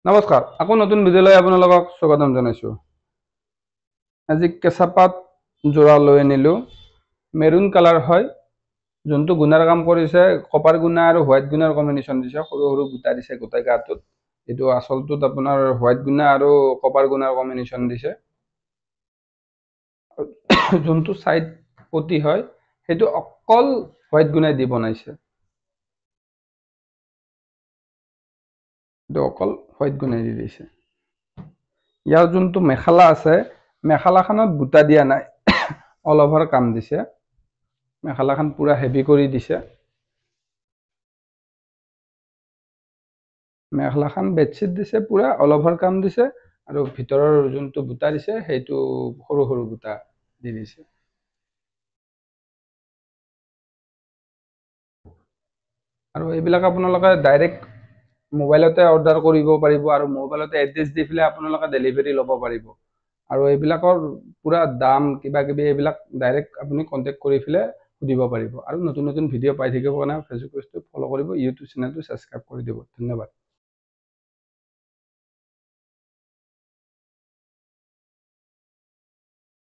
নমস্কাৰ, আকৌ নতুন ভিডিঅ'লৈ আপোনালোকক স্বাগতম জনাইছোঁ। আজি কেঁচাপাত যোৰা লৈ আনিলোঁ। মেৰুন কালাৰ হয়, যোনটো গুণাৰ কাম কৰিছে কপাৰ গুণা আৰু হোৱাইট গুণাৰ কম্বিনেশ্যন দিছে, সৰু সৰু গোটা দিছে গোটাই গাটোত। এইটো আচলটোত আপোনাৰ হোৱাইট গুণা আৰু কপাৰ গুণাৰ কম্বিনেশ্যন দিছে। যোনটো চাইড পটি হয় সেইটো অকল হোৱাইট গুণাই দি বনাইছে। এইটো অকল হোৱাইট গুণাই দি দিছে। ইয়াৰ যোনটো মেখেলা আছে, মেখেলাখনত বুটা দিয়া নাই, অল অভাৰ কাম দিছে। মেখেলাখন পুৰা হেভি কৰি দিছে। মেখেলাখন বেডশ্বীট দিছে, পুৰা অল অভাৰ কাম দিছে, আৰু ভিতৰৰ যোনটো বুটা দিছে সেইটো সৰু সৰু বুটা দি দিছে। আৰু এইবিলাক আপোনালোকে ডাইৰেক্ট মোবাইলতে অৰ্ডাৰ কৰিব পাৰিব, আৰু মোবাইলতে এড্ৰেছ দি পেলাই আপোনালোকে ডেলিভাৰী ল'ব পাৰিব। আৰু এইবিলাকৰ পুৰা দাম কিবা কিবি এইবিলাক ডাইৰেক্ট আপুনি কণ্টেক্ট কৰি পেলাই সুধিব পাৰিব। আৰু নতুন নতুন ভিডিঅ' পাই থাকিবৰ কাৰণে ফেচবুক পেজটো ফ'ল' কৰিব, ইউটিউব চেনেলটো ছাবস্ক্ৰাইব কৰি দিব। ধন্যবাদ।